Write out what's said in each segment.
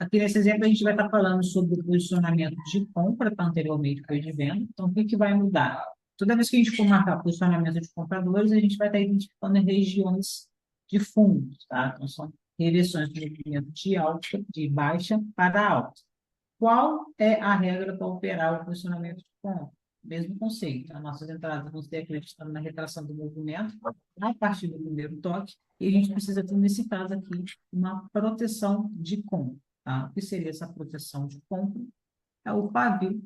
Aqui nesse exemplo, a gente vai estar falando sobre o posicionamento de compra, que anteriormente foi de venda. Então, o que que vai mudar? Toda vez que a gente for marcar posicionamento de compradores, a gente vai estar identificando regiões de fundos, tá? Então, são reversões de movimento de alta, de baixa para alta. Qual é a regra para operar o posicionamento de compra? Mesmo conceito. As nossas entradas vão ser acreditando na retração do movimento a partir do primeiro toque, e a gente precisa ter, nesse caso aqui, uma proteção de compra. Tá? O que seria essa proteção de compra? É o pavio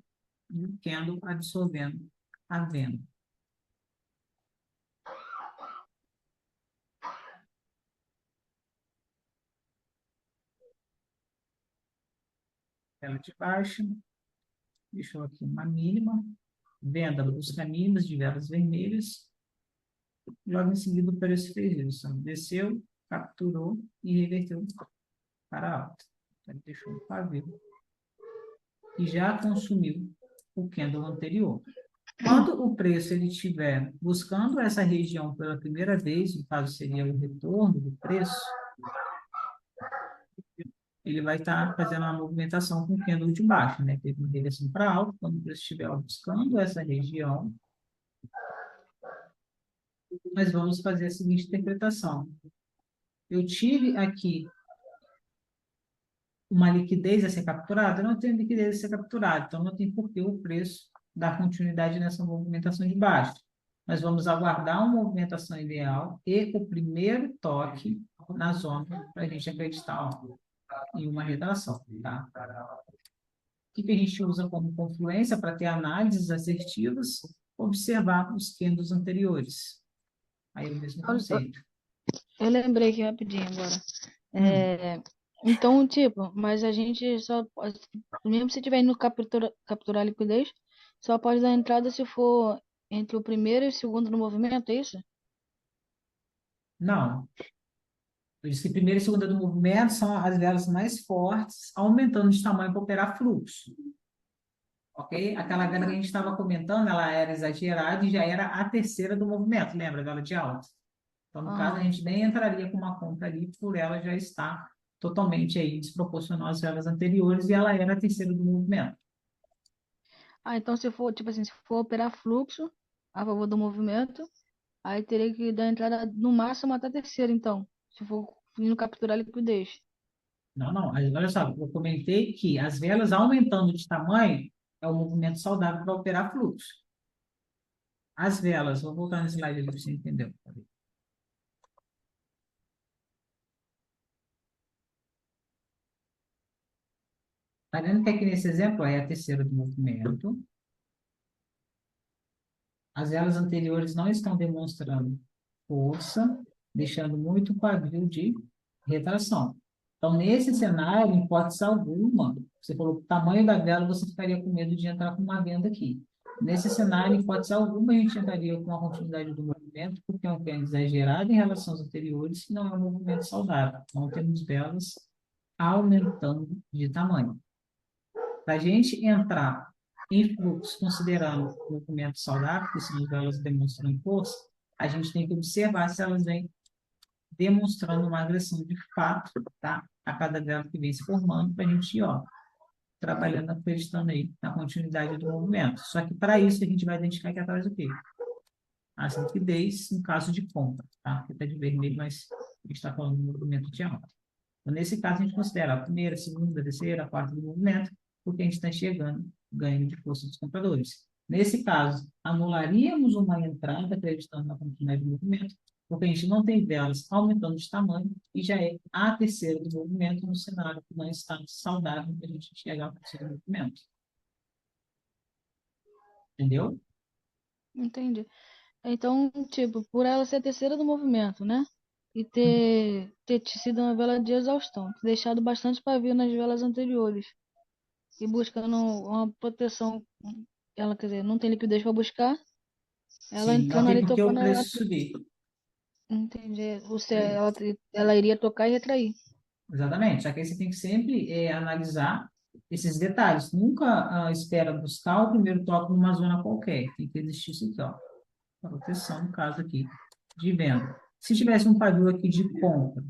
do candle absorvendo a venda. Ela de baixa, deixou aqui uma mínima, venda busca mínimas de velas vermelhas, logo em seguida o preço fez isso, desceu, capturou e reverteu para alta. Então, ele deixou um pavio e já consumiu o candle anterior. Quando o preço ele estiver buscando essa região pela primeira vez, no caso seria o retorno do preço, ele vai estar fazendo uma movimentação com o candle de baixo, né? Teve uma direção para alto, quando o preço estiver buscando essa região, nós vamos fazer a seguinte interpretação. Eu tive aqui uma liquidez a ser capturada, não tenho liquidez a ser capturada, então não tem por que o preço dar continuidade nessa movimentação de baixo. Nós vamos aguardar uma movimentação ideal e o primeiro toque na zona para a gente acreditar em uma retração. Tá? O que a gente usa como confluência para ter análises assertivas? Observar os candles anteriores. Aí é o mesmo conceito. Eu lembrei aqui rapidinho agora. Hum, É, então, tipo, mas a gente só pode, mesmo se tiver indo capturar a liquidez, só pode dar entrada se for entre o primeiro e o segundo no movimento, é isso? não. Eu disse que primeira e segunda do movimento são as velas mais fortes, aumentando de tamanho para operar fluxo. Ok? Aquela vela que a gente estava comentando, ela era exagerada e já era a terceira do movimento, lembra? A vela de alta. Então, no caso, a Aham. gente nem entraria com uma compra ali, por ela já estar totalmente aí desproporcional às velas anteriores e ela era a terceira do movimento. Ah, então se for, tipo assim, se for operar fluxo a favor do movimento, aí teria que dar entrada no máximo até a terceira, então. Se for indo capturar a liquidez. Não, não. Olha só, eu comentei que as velas aumentando de tamanho é o movimento saudável para operar fluxo. As velas, vou voltar no slide ali para você entender. Tá vendo que aqui nesse exemplo é a terceira do movimento. As velas anteriores não estão demonstrando força, deixando muito quadril de retração. Então, nesse cenário, em hipótese alguma, você falou que o tamanho da vela, você ficaria com medo de entrar com uma venda aqui. Nesse cenário, em hipótese alguma, a gente entraria com a continuidade do movimento, porque é um pênis exagerado em relação aos anteriores, e não é um movimento saudável. Então, temos velas aumentando de tamanho. Para a gente entrar em fluxo, considerando o movimento saudável, que são as velas demonstrando força, a gente tem que observar se elas vêm demonstrando uma agressão de fato, tá? A cada vela que vem se formando, para a gente ir, ó, trabalhando, acreditando aí na continuidade do movimento. Só que para isso a gente vai identificar aqui atrás do quê? A liquidez em caso de compra, tá? Aqui está de vermelho, mas a gente está falando do movimento de alta. Então, nesse caso, a gente considera a primeira, a segunda, a terceira, a quarta do movimento, porque a gente está enxergando ganho de força dos compradores. Nesse caso, anularíamos uma entrada acreditando na continuidade do movimento, porque a gente não tem velas aumentando de tamanho e já é a terceira do movimento no cenário que não está saudável para a gente enxergar o terceiro movimento. Entendeu? Entendi. Então, tipo, por ela ser a terceira do movimento, né? E ter sido uma vela de exaustão, ter deixado bastante pavio nas velas anteriores e buscando uma proteção, ela, quer dizer, não tem liquidez para buscar, ela Sim, não entrando tem ali por que o tocando, preço subir. entendi, É isso. ela iria tocar e retrair. Exatamente. Só que aí você tem que sempre analisar esses detalhes. Nunca espera buscar o primeiro toque numa zona qualquer. Tem que existir isso aqui, ó. Proteção, no caso aqui, de venda. Se tivesse um pavio aqui de compra,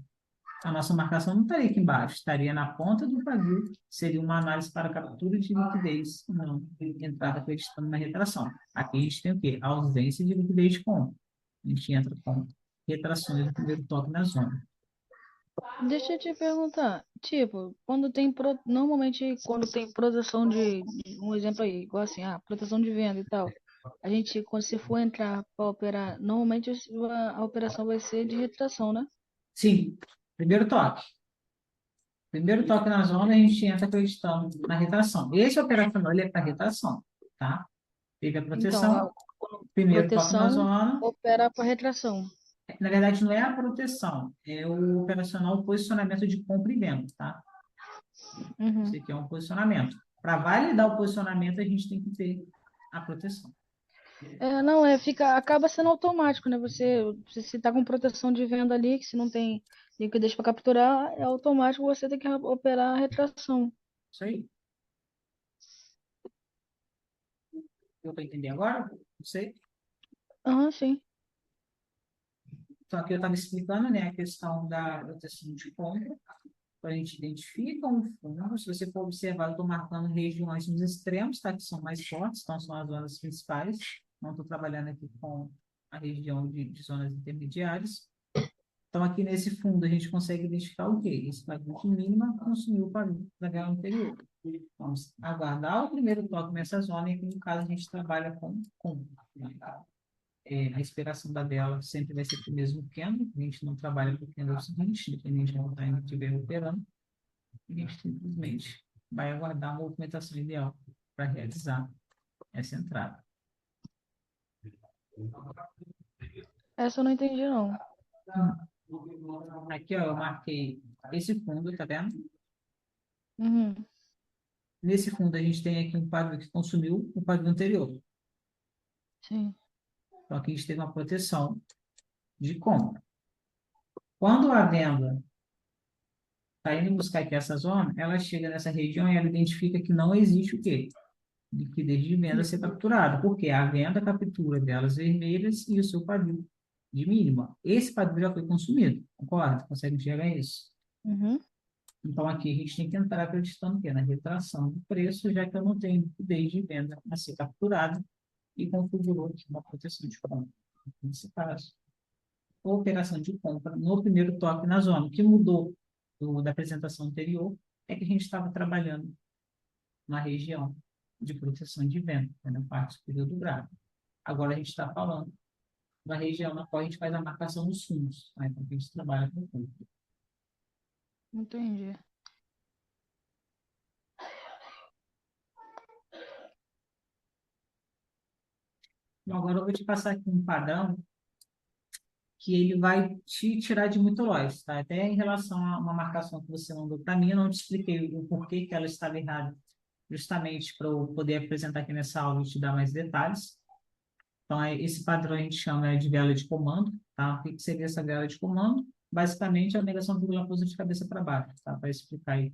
A nossa marcação não estaria aqui embaixo, estaria na ponta do pavio, seria uma análise para captura de liquidez, não entrada acreditando na retração. Aqui a gente tem o quê? A ausência de liquidez de compra. A gente entra com retrações do primeiro toque na zona. Deixa eu te perguntar, tipo, normalmente quando tem proteção um exemplo aí, igual assim, proteção de venda e tal, a gente, quando você for entrar para operar, normalmente a operação vai ser de retração, né? Sim, primeiro toque. Primeiro toque na zona, a gente entra acreditando na retração. Esse operacional, ele é para retração, tá? Teve a Então, proteção, quando primeiro toque na proteção zona. opera para retração. Na verdade, não é a proteção, é o operacional posicionamento de compra e venda, tá? Uhum. Isso aqui é um posicionamento. Para validar o posicionamento, a gente tem que ter a proteção. Não, acaba sendo automático, né? Se tá com proteção de venda ali, que se não tem liquidez para capturar, é automático você tem que operar a retração. Isso aí. Deu para entender agora? Não sei. Aham, sim. Então, aqui eu estava explicando, né, a questão da proteção de compra. Então, a gente identifica um fundo. Se você for observar, eu estou marcando regiões nos extremos, tá? Que são mais fortes, então são as zonas principais. Não estou trabalhando aqui com a região de zonas intermediárias. Então, aqui nesse fundo, a gente consegue identificar o quê? Esse pagamento mínimo consumiu o pagamento da vela anterior. Vamos aguardar o primeiro toque nessa zona, e aqui, no caso, a gente trabalha com a expiração da vela sempre vai ser com o mesmo candle, a gente não trabalha com o candle seguinte, independente de onde a gente estiver operando, a gente simplesmente vai aguardar a movimentação ideal para realizar essa entrada. Essa eu não entendi, não. Aqui, ó, eu marquei esse fundo, tá vendo? Uhum, Nesse fundo, a gente tem aqui um quadro que consumiu o quadro anterior. sim. Então, aqui a gente teve uma proteção de compra. Quando a venda está indo buscar aqui essa zona, ela chega nessa região e ela identifica que não existe o quê? Liquidez de venda a ser capturada, porque a venda captura velas vermelhas e o seu pavio de mínima. Esse pavio já foi consumido, concorda? Consegue enxergar isso? Uhum, Então, aqui a gente tem que entrar acreditando que é na retração do preço, já que eu não tenho liquidez de venda a ser capturada e configurou aqui uma proteção de compra. Nesse caso, operação de compra no primeiro toque na zona. O que mudou da apresentação anterior é que a gente estava trabalhando na região de proteção de venda, na parte superior do gráfico. Agora a gente está falando da região na qual a gente faz a marcação dos fundos, né? Então a gente trabalha com fundo. entendi. Então, agora eu vou te passar aqui um padrão que ele vai te tirar de muito loss, tá? Até em relação a uma marcação que você mandou para mim, eu não te expliquei o porquê que ela estava errada, justamente para eu poder apresentar aqui nessa aula e te dar mais detalhes. Então, esse padrão a gente chama de vela de comando, tá? O que seria essa vela de comando? Basicamente, é a negação do de cabeça para baixo, tá? Para explicar aí,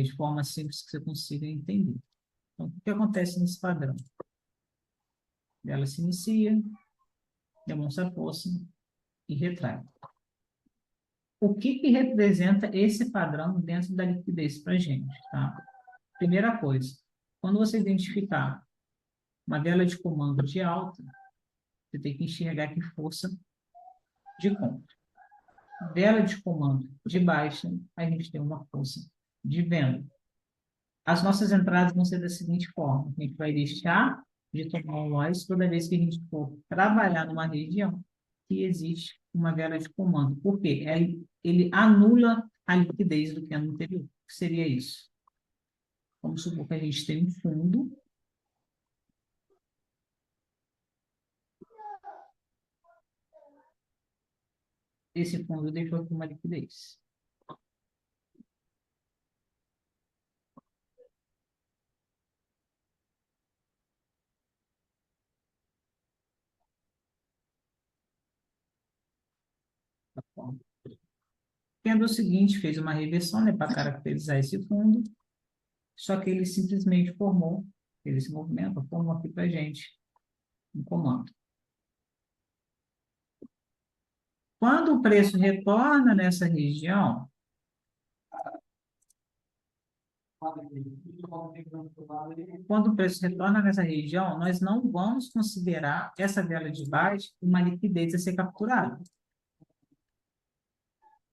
de forma simples que você consiga entender. Então, o que acontece nesse padrão? Ela se inicia, demonstra força e retrai. O que representa esse padrão dentro da liquidez para a gente, tá? Primeira coisa, quando você identificar uma vela de comando de alta, você tem que enxergar que força de compra. Vela de comando de baixa, a gente tem uma força de venda. As nossas entradas vão ser da seguinte forma: a gente vai deixar de tomar um loss toda vez que a gente for trabalhar numa região que existe uma vela de comando. Por quê? Ele anula a liquidez do candle anterior. O que seria isso? Vamos supor que a gente tem um fundo. Esse fundo deixou aqui uma liquidez. Tá bom? Candle seguinte fez uma reversão, né, para caracterizar esse fundo. Só que ele simplesmente formou, fez esse movimento, formou aqui para a gente um comando. Quando o preço retorna nessa região, quando o preço retorna nessa região, nós não vamos considerar essa vela de baixo uma liquidez a ser capturada.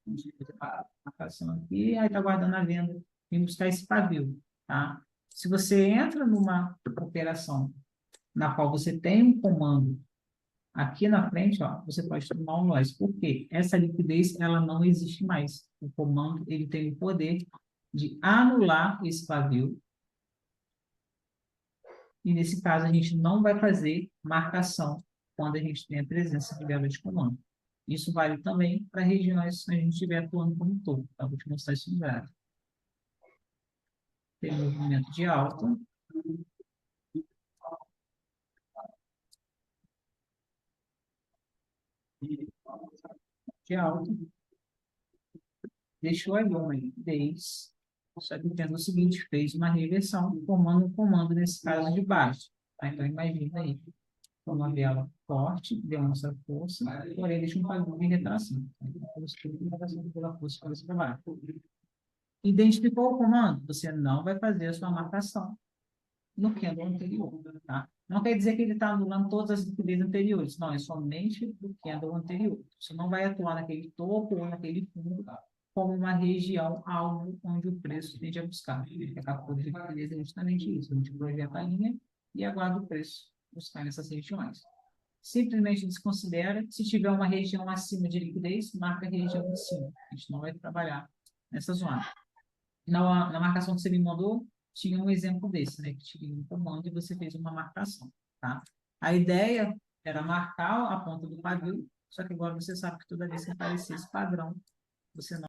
A gente vai fazer a marcação aqui, aí está guardando a venda, vem buscar esse pavio, tá? Se você entra numa operação na qual você tem um comando aqui na frente, ó, você pode tomar um loss. Por quê? Essa liquidez, ela não existe mais. O comando, ele tem o poder de anular esse pavio. E nesse caso, a gente não vai fazer marcação quando a gente tem a presença de vela de comando. Isso vale também para regiões que a gente estiver atuando como topo. Tá? Vou te mostrar isso no gráfico. Tem movimento de alta. De alta. Deixou ali uma liquidez. Só que entenda o seguinte, fez uma reversão, formando um comando nesse caso de baixo. Tá? Então, imagina aí, uma vela forte, demonstra força, porém deixa um padrão de retração. Então, pela força para baixo. Identificou o comando? Você não vai fazer a sua marcação no candle anterior. Tá? Não quer dizer que ele está anulando todas as liquidez anteriores. Não, é somente do candle anterior. Você não vai atuar naquele topo ou naquele fundo como uma região alvo onde o preço tende a buscar. A captura de liquidez é justamente isso. A gente projeta a linha e aguarda o preço buscar nessas regiões. Simplesmente desconsidera. Se tiver uma região acima de liquidez, marca a região de cima. A gente não vai trabalhar nessa zona. Na marcação que você me mandou, tinha um exemplo desse, né? Que tinha um comando e você fez uma marcação, tá? A ideia era marcar a ponta do pavio, só que agora você sabe que toda vez que aparecer esse padrão, você não